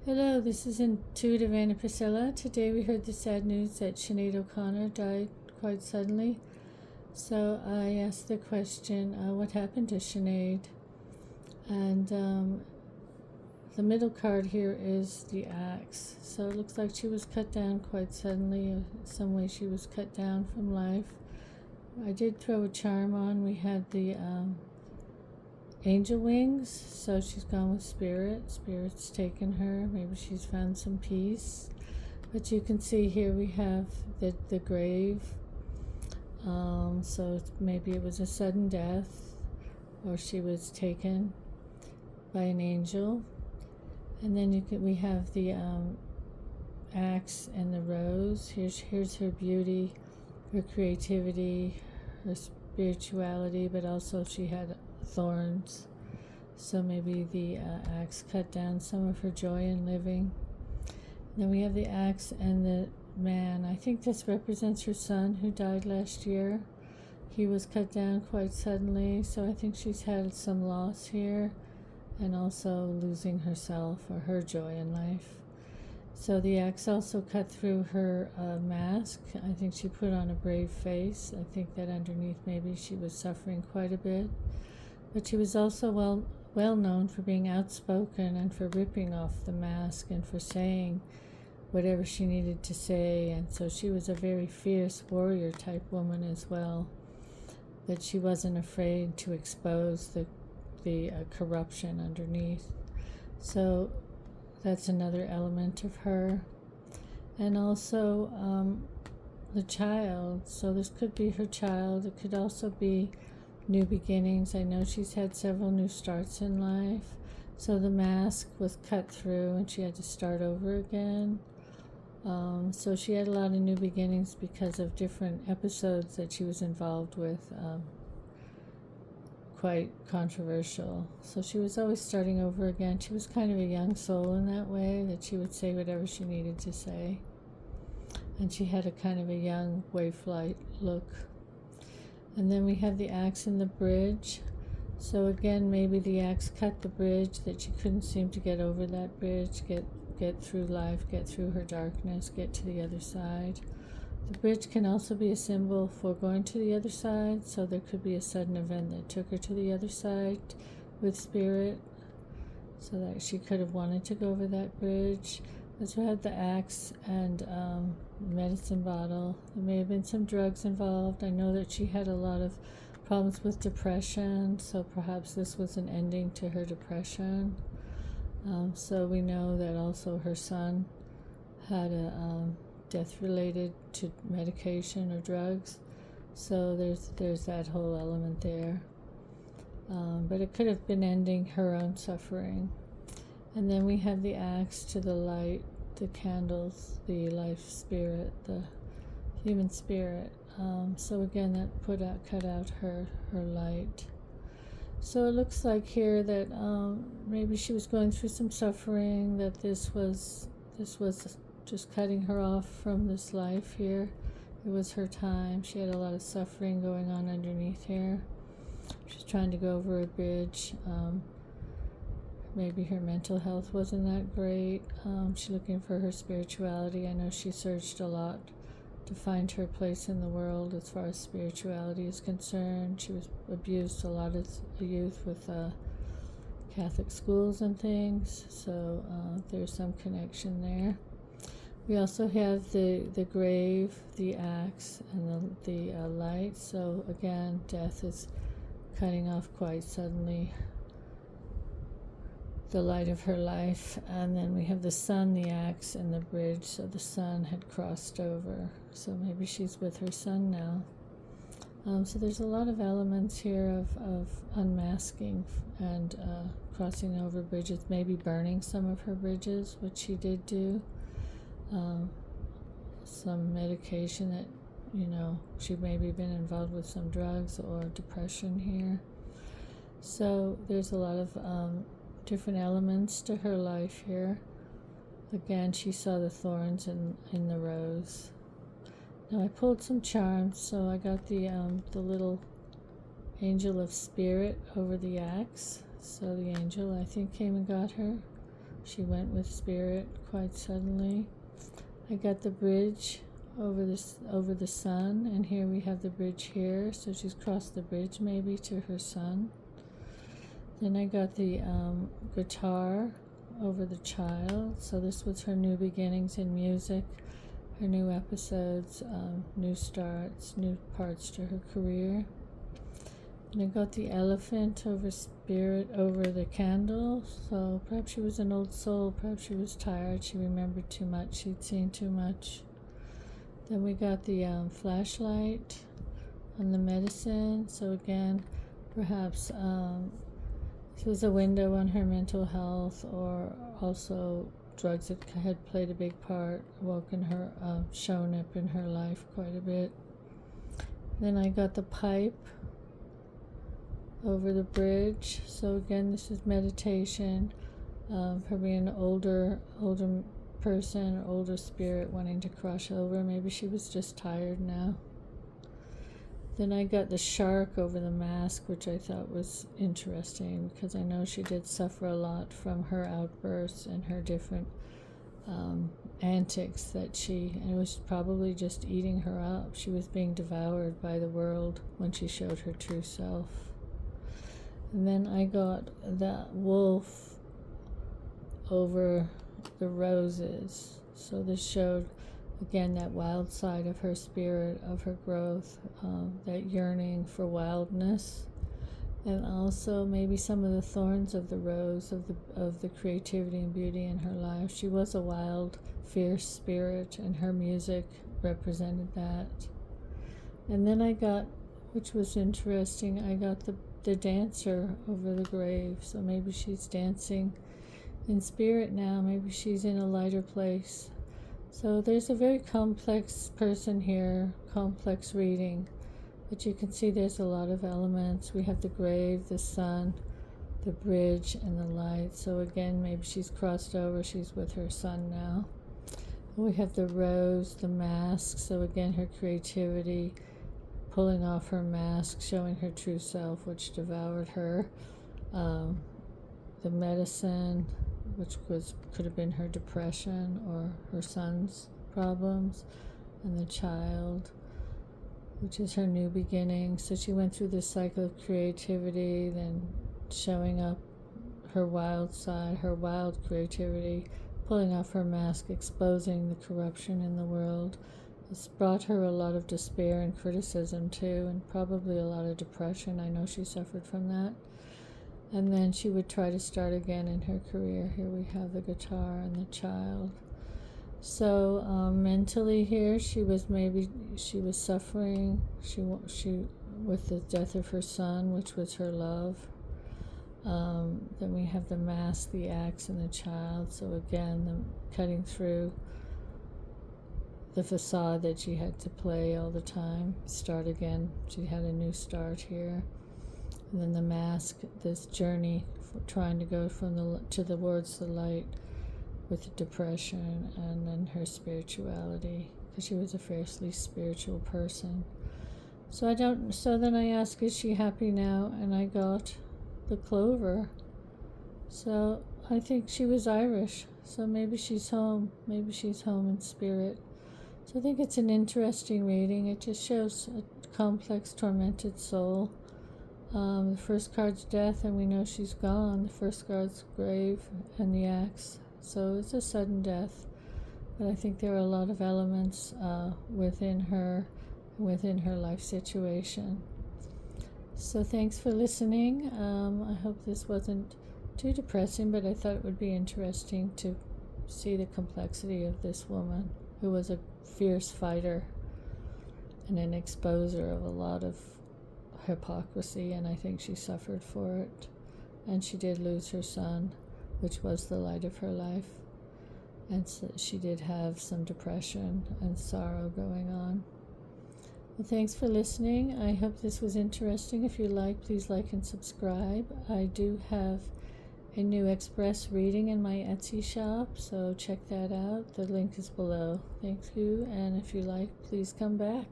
Hello, this is Intuitive Anna Priscilla. Today we heard the sad news that Sinead O'Connor died quite suddenly. So I asked the question, what happened to Sinead? And the middle card here is the axe. So it looks like she was cut down quite suddenly. In some way she was cut down from life. I did throw a charm on. We had the angel wings, so she's gone with spirit's taken her, maybe she's found some peace. But you can see here we have the grave, so maybe it was a sudden death or she was taken by an angel. And then we have the axe and the rose. Here's her beauty, her creativity, her spirituality, but also she had thorns, so maybe the axe cut down some of her joy in living. Then we have the axe and the man. I think this represents her son who died last year. He was cut down quite suddenly, so I think she's had some loss here and also losing herself or her joy in life. So the axe also cut through her mask. I think she put on a brave face. I think that underneath maybe she was suffering quite a bit. But she was also well known for being outspoken and for ripping off the mask and for saying whatever she needed to say. And so she was a very fierce warrior type woman as well. But she wasn't afraid to expose the corruption underneath. So that's another element of her. And also the child. So this could be her child. It could also be new beginnings. I know she's had several new starts in life. So the mask was cut through and she had to start over again. So she had a lot of new beginnings because of different episodes that she was involved with, quite controversial. So she was always starting over again. She was kind of a young soul in that way, that she would say whatever she needed to say. And she had a kind of a young waif-like look. And then we have the axe and the bridge. So again, maybe the axe cut the bridge, that she couldn't seem to get over that bridge, get through life, get through her darkness, get to the other side. The bridge can also be a symbol for going to the other side, so there could be a sudden event that took her to the other side with spirit, so that she could have wanted to go over that bridge. Let's have the axe and medicine bottle. There may have been some drugs involved. I know that she had a lot of problems with depression, so perhaps this was an ending to her depression. So we know that also her son had a death related to medication or drugs. So there's that whole element there. But it could have been ending her own suffering. And then we have the axe to the light, the candles, the life spirit, the human spirit. So again, that cut out her light. So it looks like here that maybe she was going through some suffering, that this was just cutting her off from this life here. It was her time. She had a lot of suffering going on underneath here. She's trying to go over a bridge. Maybe her mental health wasn't that great. She's looking for her spirituality. I know she searched a lot to find her place in the world as far as spirituality is concerned. She was abused a lot as a youth with Catholic schools and things, so there's some connection there. We also have the grave, the axe, and the light. So again, death is cutting off quite suddenly the light of her life. And then we have the sun, the axe, and the bridge. So the sun had crossed over, so maybe she's with her son now. So there's a lot of elements here of unmasking and crossing over bridges, maybe burning some of her bridges, which she did do. Some medication that, she maybe been involved with some drugs or depression here. So there's a lot of different elements to her life here. Again, she saw the thorns in the rose. Now I pulled some charms, so I got the little angel of spirit over the axe. So the angel, I think, came and got her. She went with spirit quite suddenly. I got the bridge over the sun, and here we have the bridge here, so she's crossed the bridge maybe to her son. Then I got the guitar over the child, so this was her new beginnings in music, her new episodes, new starts, new parts to her career. And I got the elephant over spirit over the candle, so perhaps she was an old soul, perhaps she was tired, she remembered too much, she'd seen too much. Then we got the flashlight on the medicine, so again, perhaps this was a window on her mental health, or also drugs that had played a big part, woken her, shown up in her life quite a bit. Then I got the pipe over the bridge, so again, this is meditation, probably an older person, older spirit wanting to cross over. Maybe she was just tired now. Then I got the shark over the mask, which I thought was interesting because I know she did suffer a lot from her outbursts and her different antics and it was probably just eating her up. She was being devoured by the world when she showed her true self. And then I got that wolf over the roses. So this showed, again, that wild side of her spirit, of her growth, that yearning for wildness. And also maybe some of the thorns of the rose, of the creativity and beauty in her life. She was a wild, fierce spirit, and her music represented that. And then I got, which was interesting, I got the dancer over the grave. So maybe she's dancing in spirit now. Maybe she's in a lighter place. So there's a very complex person here, complex reading. But you can see there's a lot of elements. We have the grave, the sun, the bridge, and the light. So again, maybe she's crossed over. She's with her son now. We have the rose, the mask. So again, her creativity, pulling off her mask, showing her true self, which devoured her. The medicine, which could have been her depression or her son's problems, and the child, which is her new beginning. So she went through this cycle of creativity, then showing up her wild side, her wild creativity, pulling off her mask, exposing the corruption in the world. It's brought her a lot of despair and criticism too, and probably a lot of depression. I know she suffered from that. And then she would try to start again in her career. Here we have the guitar and the child. So mentally here, she was suffering. She with the death of her son, which was her love. Then we have the mask, the axe, and the child. So again, the cutting through the facade that she had to play all the time. Start again. She had a new start here. And then the mask, this journey trying to go from towards the light with depression, and then her spirituality, because she was a fiercely spiritual person. So then I asked, is she happy now? And I got the clover. So I think she was Irish. So maybe she's home. Maybe she's home in spirit. So I think it's an interesting reading. It just shows a complex, tormented soul. The first card's death, and we know she's gone. The first card's grave and the axe. So it's a sudden death. But I think there are a lot of elements within her life situation. So thanks for listening. I hope this wasn't too depressing, but I thought it would be interesting to see the complexity of this woman, who was a fierce fighter and an exposer of a lot of hypocrisy, and I think she suffered for it. And she did lose her son, which was the light of her life. And so she did have some depression and sorrow going on. Well, thanks for listening. I hope this was interesting. If you like, please like and subscribe. I do have a new express reading in my Etsy shop, so check that out. The link is below. Thank you, and if you like, please come back.